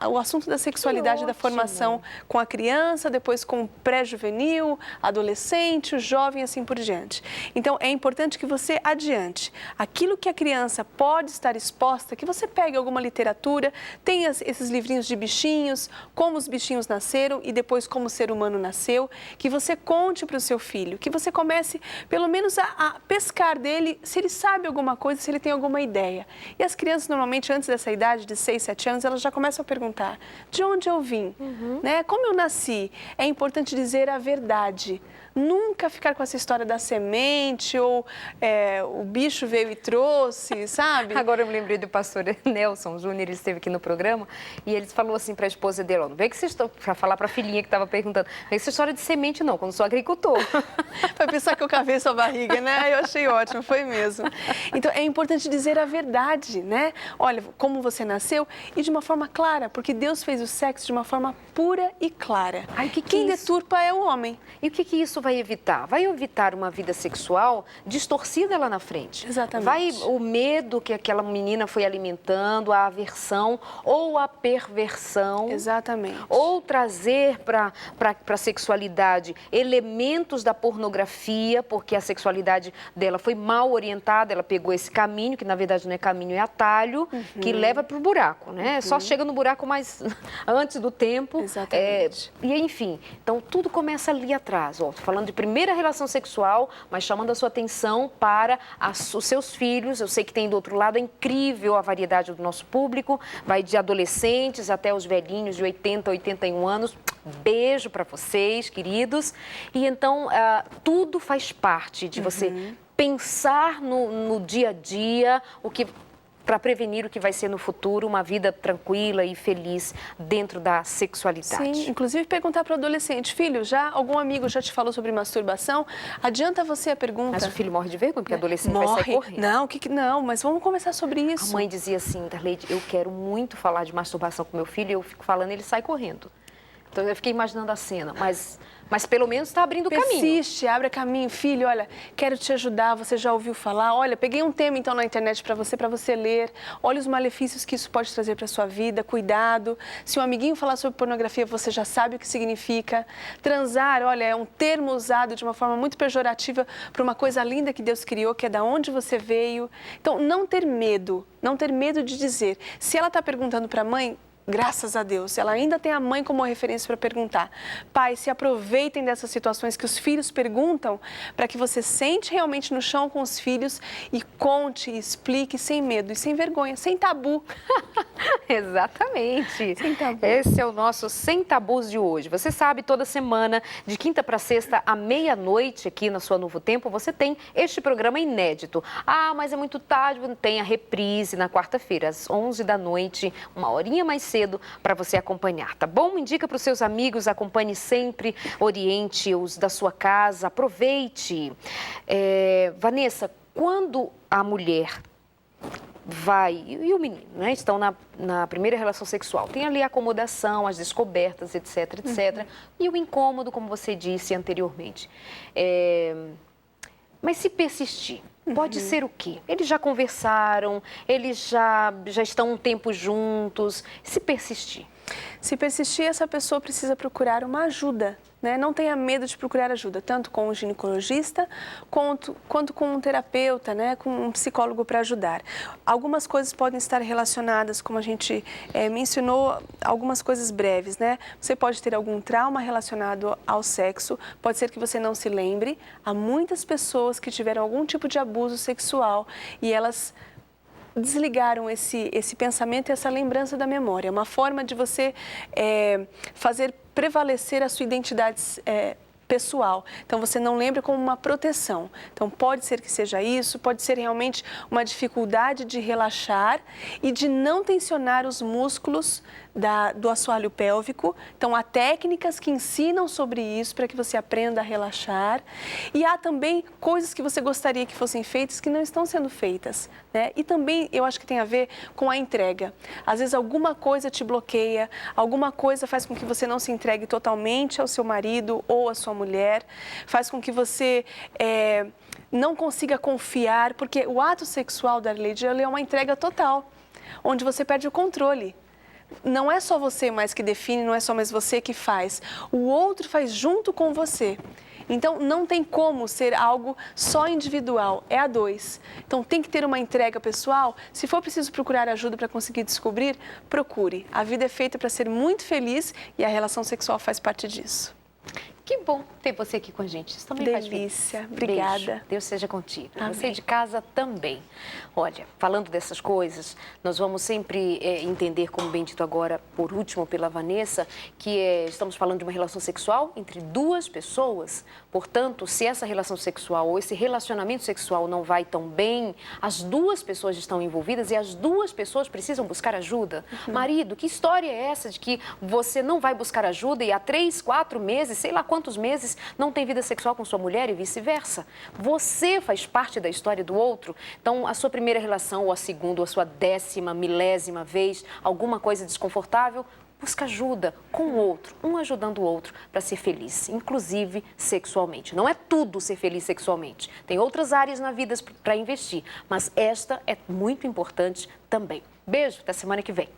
o assunto da sexualidade, da formação com a criança, depois com o pré-juvenil, adolescente, o jovem, assim por diante. Então, é importante que você adiante aquilo que a criança pode estar exposta, que você pegue alguma literatura, tenha esses livrinhos de bichinhos, como os bichinhos nasceram e depois como o ser humano nasceu, que você conte para o seu filho, que você comece pelo menos a pescar dele se ele sabe alguma coisa, se ele tem alguma ideia. E as crianças normalmente antes dessa idade de 6, 7 anos, elas já começam a perguntar: de onde eu vim? Né? Como eu nasci? É importante dizer a verdade. Nunca ficar com essa história da semente ou o bicho veio e trouxe, sabe? Agora eu me lembrei do pastor Nelson Júnior, ele esteve aqui no programa e ele falou assim para a esposa dele: não vem que vocês estão, para falar para a filhinha que estava perguntando, não vem essa história de semente não, quando sou agricultor. Vai pensar que eu cavei sua barriga, né? Eu achei ótimo, foi mesmo. Então é importante dizer a verdade, né? Olha, como você nasceu e de uma forma clara, porque Deus fez o sexo de uma forma pura e clara. Ai, Quem deturpa é o homem. E o que isso vai evitar? Vai evitar uma vida sexual distorcida lá na frente. Exatamente. Vai o medo que aquela menina foi alimentando, a aversão ou a perversão. Exatamente. Ou trazer para a sexualidade elementos da pornografia, porque a sexualidade dela foi mal orientada, ela pegou esse caminho, que na verdade não é caminho, é atalho, que leva para o buraco, né? Só chega no buraco mais antes do tempo. Exatamente. E enfim, então tudo começa ali atrás. Ó, tô falando de primeira relação sexual, mas chamando a sua atenção para os seus filhos. Eu sei que tem do outro lado, é incrível a variedade do nosso público, vai de adolescentes até os velhinhos de 80, 81 anos. Beijo para vocês, queridos. E então, tudo faz parte de você pensar no dia a dia, para prevenir o que vai ser no futuro, uma vida tranquila e feliz dentro da sexualidade. Sim, inclusive perguntar para o adolescente: filho, algum amigo já te falou sobre masturbação? Adianta você a pergunta. Mas o filho morre de vergonha, porque adolescente vai sair correndo. Não, mas vamos conversar sobre isso. A mãe dizia assim: Darleide, eu quero muito falar de masturbação com meu filho, e eu fico falando, ele sai correndo. Então eu fiquei imaginando a cena, mas pelo menos está abrindo o caminho. Persiste, abre caminho. Filho, olha, quero te ajudar, você já ouviu falar? Olha, peguei um tema então na internet para você ler. Olha os malefícios que isso pode trazer para a sua vida, cuidado. Se um amiguinho falar sobre pornografia, você já sabe o que significa. Transar, olha, é um termo usado de uma forma muito pejorativa para uma coisa linda que Deus criou, que é da onde você veio. Então, não ter medo de dizer. Se ela está perguntando para a mãe, graças a Deus, ela ainda tem a mãe como referência para perguntar. Pais, se aproveitem dessas situações que os filhos perguntam, para que você sente realmente no chão com os filhos e conte, explique sem medo e sem vergonha, sem tabu. Exatamente. Sem tabu. Esse é o nosso Sem Tabus de hoje. Você sabe, toda semana, de quinta para sexta, à meia-noite, aqui na sua Novo Tempo, você tem este programa inédito. Ah, mas é muito tarde, tem a reprise na quarta-feira, às 11 da noite, uma horinha mais cedo, para você acompanhar, tá bom? Indica para os seus amigos, acompanhe sempre, oriente-os da sua casa, aproveite. Vanessa, quando a mulher e o menino, né, estão na primeira relação sexual, tem ali a acomodação, as descobertas, etc, etc, e o incômodo, como você disse anteriormente. Mas se persistir, pode ser o quê? Eles já conversaram, eles já estão um tempo juntos. Se persistir? Se persistir, essa pessoa precisa procurar uma ajuda, né? Não tenha medo de procurar ajuda, tanto com um ginecologista quanto com um terapeuta, né? Com um psicólogo para ajudar. Algumas coisas podem estar relacionadas, como a gente mencionou, algumas coisas breves, né? Você pode ter algum trauma relacionado ao sexo, pode ser que você não se lembre. Há muitas pessoas que tiveram algum tipo de abuso sexual e elas desligaram esse pensamento e essa lembrança da memória. É uma forma de você fazer prevalecer a sua identidade pessoal. Então, você não lembra como uma proteção. Então, pode ser que seja isso, pode ser realmente uma dificuldade de relaxar e de não tensionar os músculos do assoalho pélvico. Então, há técnicas que ensinam sobre isso para que você aprenda a relaxar. E há também coisas que você gostaria que fossem feitas que não estão sendo feitas, né? E também eu acho que tem a ver com a entrega. Às vezes alguma coisa te bloqueia, alguma coisa faz com que você não se entregue totalmente ao seu marido ou à sua mulher, faz com que você não consiga confiar, porque o ato sexual, Darleide, ele é uma entrega total, onde você perde o controle. Não é só você mais que define, não é só mais você que faz. O outro faz junto com você. Então, não tem como ser algo só individual, é a dois. Então, tem que ter uma entrega pessoal. Se for preciso procurar ajuda para conseguir descobrir, procure. A vida é feita para ser muito feliz e a relação sexual faz parte disso. Que bom ter você aqui com a gente. Isso também faz feliz. Delícia, obrigada. Beijo. Deus seja contigo. Amém. Você de casa também. Olha, falando dessas coisas, nós vamos sempre entender, como bem dito agora, por último, pela Vanessa, que estamos falando de uma relação sexual entre duas pessoas. Portanto, se essa relação sexual ou esse relacionamento sexual não vai tão bem, as duas pessoas estão envolvidas e as duas pessoas precisam buscar ajuda. Marido, que história é essa de que você não vai buscar ajuda e há 3, 4 meses, sei lá quantos meses, não tem vida sexual com sua mulher e vice-versa? Você faz parte da história do outro. Então, a sua primeira relação, ou a segunda, ou a sua 10ª, milésima vez, alguma coisa desconfortável, busca ajuda com o outro, um ajudando o outro para ser feliz, inclusive sexualmente. Não é tudo ser feliz sexualmente. Tem outras áreas na vida para investir, mas esta é muito importante também. Beijo, até semana que vem.